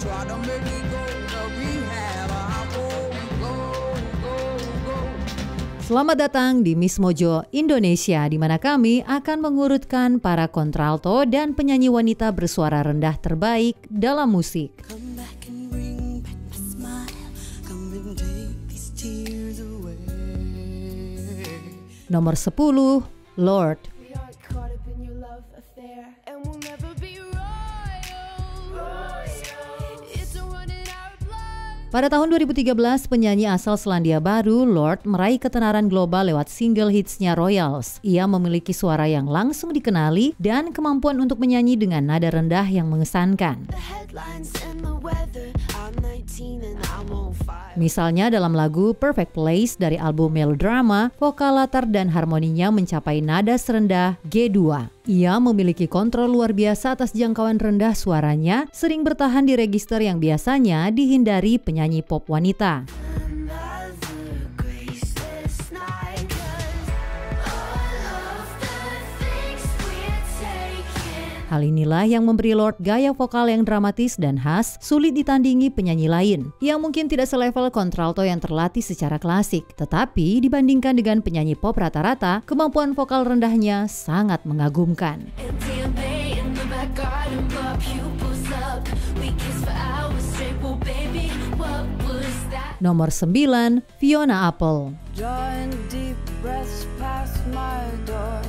Try to make me go to rehab. I won't go. Selamat datang di Miss Mojo Indonesia, di mana kami akan mengurutkan para kontralto dan penyanyi wanita bersuara rendah terbaik dalam musik. Come back and bring back my smile. Come and take these tears away. Nomor 10, Lorde. We are caught up in your love affair, and we'll never be royal. It's a run in our blood. Pada tahun 2013, penyanyi asal Selandia Baru, Lorde, meraih ketenaran global lewat single hitsnya Royals. Ia memiliki suara yang langsung dikenali dan kemampuan untuk menyanyi dengan nada rendah yang mengesankan. The headlines and the weather. I'm 19 and I'm on fire. Misalnya dalam lagu Perfect Place dari album Melodrama, vokal latar dan harmoninya mencapai nada serendah G2. Ia memiliki kontrol luar biasa atas jangkauan rendah suaranya, sering bertahan di register yang biasanya dihindari penyanyi pop wanita. Another graceless night, 'cause all of the things we're taking. Hal inilah yang memberi Lorde gaya vokal yang dramatis dan khas, sulit ditandingi penyanyi lain. Ia mungkin tidak selevel kontralto yang terlatih secara klasik, tetapi dibandingkan dengan penyanyi pop rata-rata, kemampuan vokal rendahnya sangat mengagumkan. MDMA in the back garden, but pupils up. We kiss for hours straight, well baby, what was that? Nomor 9, Fiona Apple. Drawing deep breaths past my door.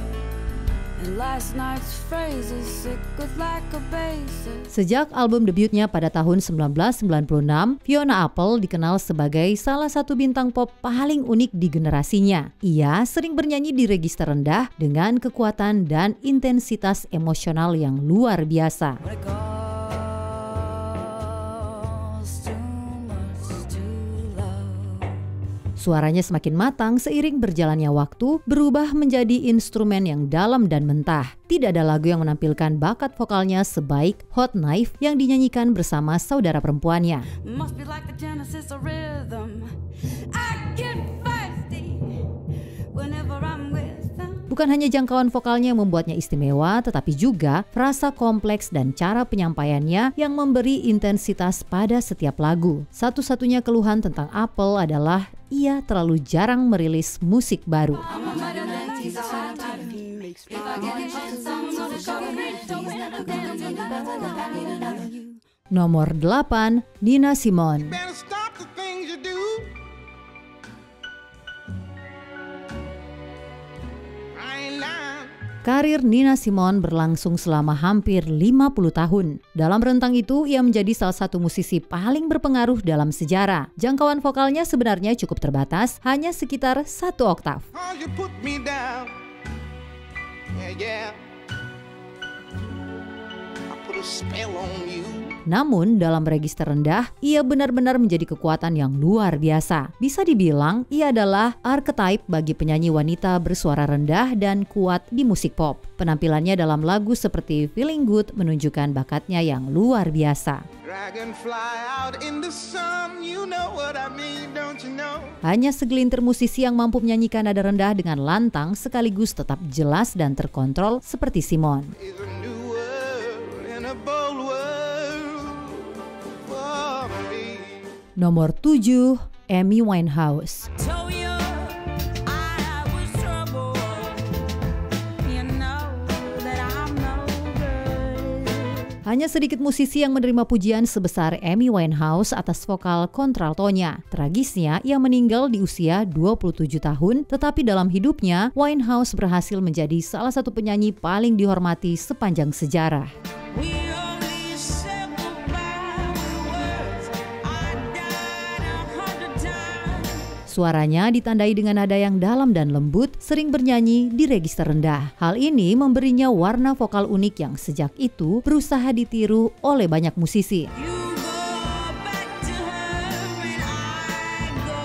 And last night's phrases sickles like a basis. Sejak album debutnya pada tahun 1996, Fiona Apple dikenal sebagai salah satu bintang pop paling unik di generasinya. Ia sering bernyanyi di register rendah dengan kekuatan dan intensitas emosional yang luar biasa. When it costs too much to love. Suaranya semakin matang seiring berjalannya waktu, berubah menjadi instrumen yang dalam dan mentah. Tidak ada lagu yang menampilkan bakat vokalnya sebaik Hot Knife yang dinyanyikan bersama saudara perempuannya. Must be like the genesis of rhythm. I get feisty whenever I'm with them. Bukan hanya jangkauan vokalnya yang membuatnya istimewa, tetapi juga frasa kompleks dan cara penyampaiannya yang memberi intensitas pada setiap lagu. Satu-satunya keluhan tentang Apple adalah ia terlalu jarang merilis musik baru. Nomor 8, Nina Simone. Better stop the things you do. I ain't lying. Karir Nina Simone berlangsung selama hampir 50 tahun. Dalam rentang itu, ia menjadi salah satu musisi paling berpengaruh dalam sejarah. Jangkauan vokalnya sebenarnya cukup terbatas, hanya sekitar 1 oktav. Cause you put me down. Yeah. I put a spell on you. Namun, dalam register rendah, ia benar-benar menjadi kekuatan yang luar biasa. Bisa dibilang, ia adalah archetype bagi penyanyi wanita bersuara rendah dan kuat di musik pop. Penampilannya dalam lagu seperti Feeling Good menunjukkan bakatnya yang luar biasa. Dragonfly out in the sun, you know what I mean, don't you know? Hanya segelintir musisi yang mampu menyanyikan nada rendah dengan lantang sekaligus tetap jelas dan terkontrol seperti Simone. It's a new world and a bold world for me. Nomor 7, Amy Winehouse. Told you I was trouble. You know that I'm no good. Hanya sedikit musisi yang menerima pujian sebesar Amy Winehouse atas vokal kontraltonya. Tragisnya, ia meninggal di usia 27 tahun, tetapi dalam hidupnya, Winehouse berhasil menjadi salah satu penyanyi paling dihormati sepanjang sejarah. We only said goodbye with words. I died 100 times. Suaranya ditandai dengan nada yang dalam dan lembut, sering bernyanyi di register rendah. Hal ini memberinya warna vokal unik yang sejak itu berusaha ditiru oleh banyak musisi. You go back to her and I go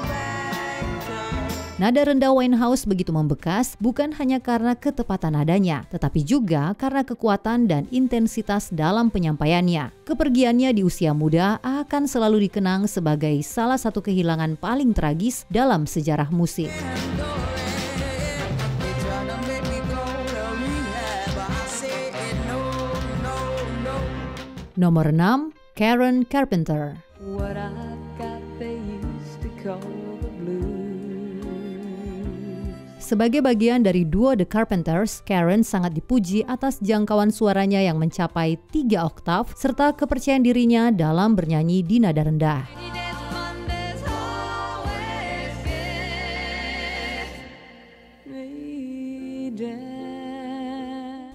back to her. Nada rendah Winehouse begitu membekas bukan hanya karena ketepatan nadanya, tetapi juga karena kekuatan dan intensitas dalam penyampaiannya. Kepergiannya di usia muda akan selalu dikenang sebagai salah satu kehilangan paling tragis dalam sejarah musik. They try to make me go to rehab. I say no. Nomor 6, Karen Carpenter. What I've got they used to call the blues. Sebagai bagian dari duo The Carpenters, Karen sangat dipuji atas jangkauan suaranya yang mencapai 3 oktav serta kepercayaan dirinya dalam bernyanyi di nada rendah.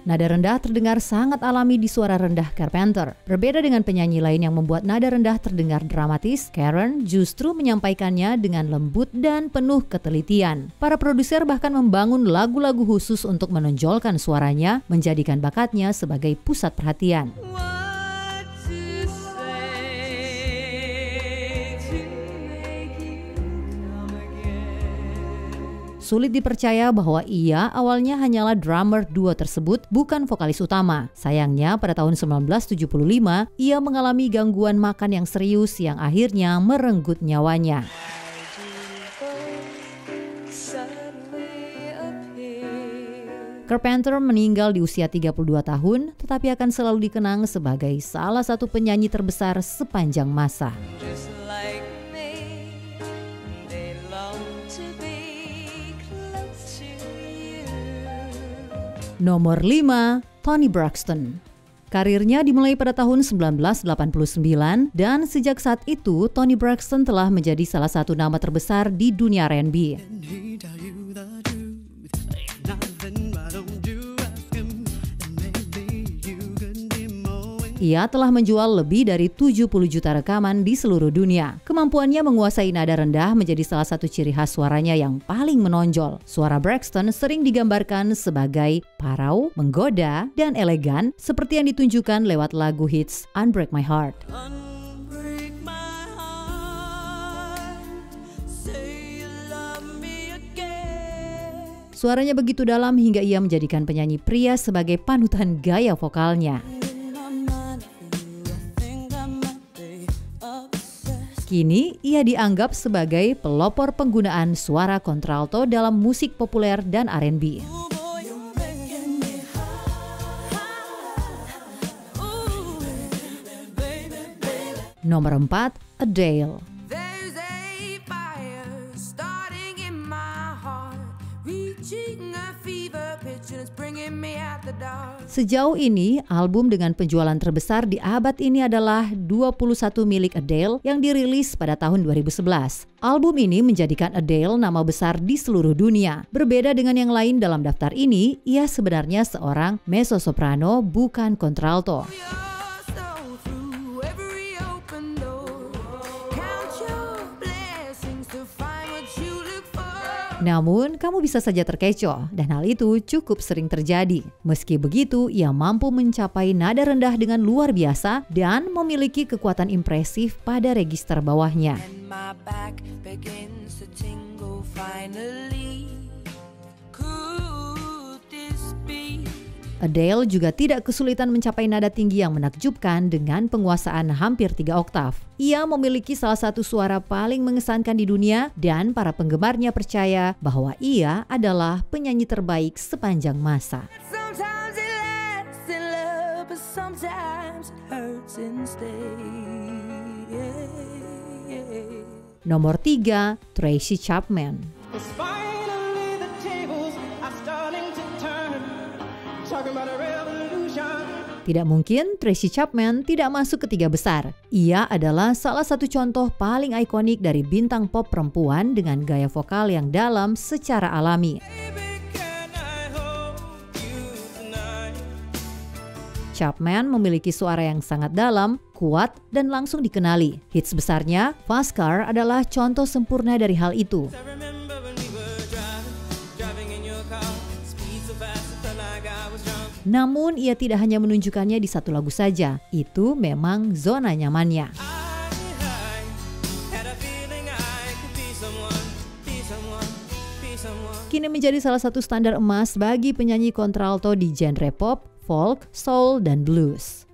Nada rendah terdengar sangat alami di suara rendah Carpenter. Berbeda dengan penyanyi lain yang membuat nada rendah terdengar dramatis, Karen justru menyampaikannya dengan lembut dan penuh ketelitian. Para produser bahkan membangun lagu-lagu khusus untuk menonjolkan suaranya, menjadikan bakatnya sebagai pusat perhatian. Sulit dipercaya bahwa ia awalnya hanyalah drummer duo tersebut, bukan vokalis utama. Sayangnya pada tahun 1975, ia mengalami gangguan makan yang serius yang akhirnya merenggut nyawanya. Carpenter meninggal di usia 32 tahun, tetapi akan selalu dikenang sebagai salah satu penyanyi terbesar sepanjang masa. Nomor 5, Toni Braxton. Karirnya dimulai pada tahun 1989 dan sejak saat itu Toni Braxton telah menjadi salah satu nama terbesar di dunia R&B. Ia telah menjual lebih dari 70 juta rekaman di seluruh dunia. Kemampuannya menguasai nada rendah menjadi salah satu ciri khas suaranya yang paling menonjol. Suara Braxton sering digambarkan sebagai parau, menggoda, dan elegan seperti yang ditunjukkan lewat lagu hits Unbreak My Heart. Suaranya begitu dalam hingga ia menjadikan penyanyi pria sebagai panutan gaya vokalnya. Kini, ia dianggap sebagai pelopor penggunaan suara kontralto dalam musik populer dan R&B. Nomor 4, Adele. Sejauh ini, album dengan penjualan terbesar di abad ini adalah 21 milik Adele yang dirilis pada tahun 2011. Album ini menjadikan Adele nama besar di seluruh dunia. Berbeda dengan yang lain dalam daftar ini, ia sebenarnya seorang mezzo-soprano, bukan kontralto. Namun, kamu bisa saja terkecoh, dan hal itu cukup sering terjadi. Meski begitu, ia mampu mencapai nada rendah dengan luar biasa dan memiliki kekuatan impresif pada register bawahnya. Adele juga tidak kesulitan mencapai nada tinggi yang menakjubkan dengan penguasaan hampir 3 oktav. Ia memiliki salah satu suara paling mengesankan di dunia dan para penggemarnya percaya bahwa ia adalah penyanyi terbaik sepanjang masa. Nomor 3, Tracy Chapman. Tidak mungkin Tracy Chapman tidak masuk ke 3 besar. Ia adalah salah satu contoh paling ikonik dari bintang pop perempuan dengan gaya vokal yang dalam secara alami. Chapman memiliki suara yang sangat dalam, kuat, dan langsung dikenali. Hits besarnya, Fast Car, adalah contoh sempurna dari hal itu. Namun ia tidak hanya menunjukkannya di satu lagu saja, itu memang zona nyamannya. Kini menjadi salah satu standar emas bagi penyanyi kontralto di genre pop, folk, soul, dan blues.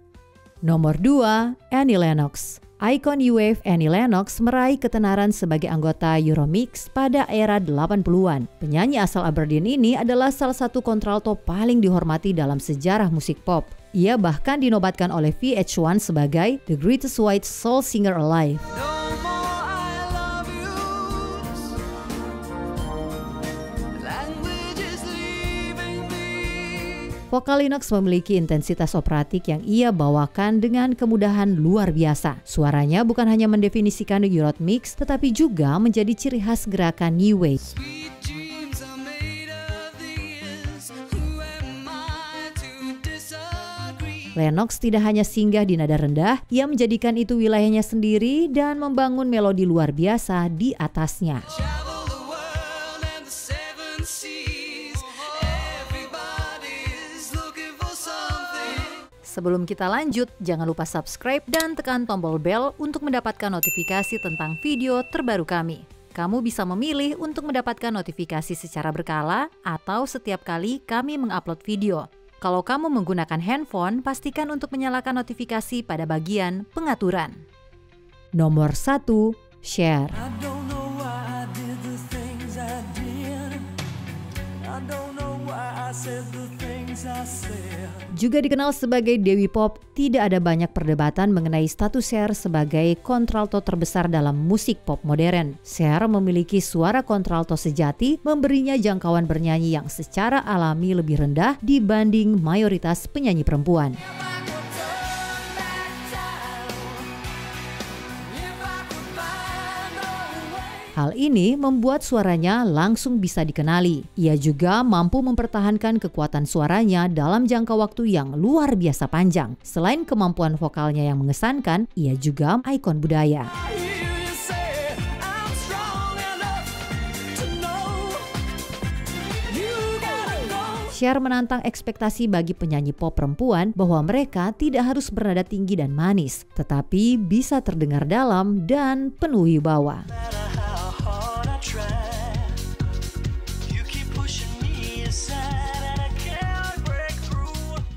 Nomor 2, Annie Lennox. Ikon New Wave Annie Lennox meraih ketenaran sebagai anggota Euromix pada era 80-an. Penyanyi asal Aberdeen ini adalah salah satu kontralto paling dihormati dalam sejarah musik pop. Ia bahkan dinobatkan oleh VH1 sebagai The Greatest White Soul Singer Alive. No more I love yous. Language is leaving me. Vokal Lennox memiliki intensitas operatik yang ia bawakan dengan kemudahan luar biasa. Suaranya bukan hanya mendefinisikan Eurythmics, tetapi juga menjadi ciri khas gerakan New Wave. Sweet dreams are made of these. Who am I to disagree? Lennox tidak hanya singgah di nada rendah, ia menjadikan itu wilayahnya sendiri dan membangun melodi luar biasa di atasnya. Travel the world and the seven seas. Everybody's looking for something. Sebelum kita lanjut, jangan lupa subscribe dan tekan tombol bel untuk mendapatkan notifikasi tentang video terbaru kami. Kamu bisa memilih untuk mendapatkan notifikasi secara berkala atau setiap kali kami mengupload video. Kalau kamu menggunakan handphone, pastikan untuk menyalakan notifikasi pada bagian pengaturan. Nomor 1, Cher. I don't know why I did the things I did. I don't know why I said the things I said. Juga dikenal sebagai Dewi Pop, tidak ada banyak perdebatan mengenai status Cher sebagai kontralto terbesar dalam musik pop modern. Cher memiliki suara kontralto sejati, memberinya jangkauan bernyanyi yang secara alami lebih rendah dibanding mayoritas penyanyi perempuan. Hal ini membuat suaranya langsung bisa dikenali. Ia juga mampu mempertahankan kekuatan suaranya dalam jangka waktu yang luar biasa panjang. Selain kemampuan vokalnya yang mengesankan, ia juga ikon budaya. Cher menantang ekspektasi bagi penyanyi pop perempuan bahwa mereka tidak harus bernada tinggi dan manis, tetapi bisa terdengar dalam dan penuh wibawa.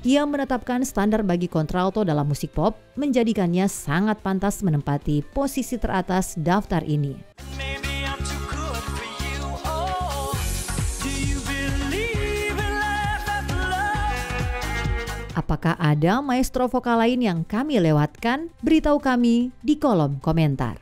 Ia menetapkan standar bagi kontralto dalam musik pop, menjadikannya sangat pantas menempati posisi teratas daftar ini. Apakah ada maestro vokal lain yang kami lewatkan? Beritahu kami di kolom komentar.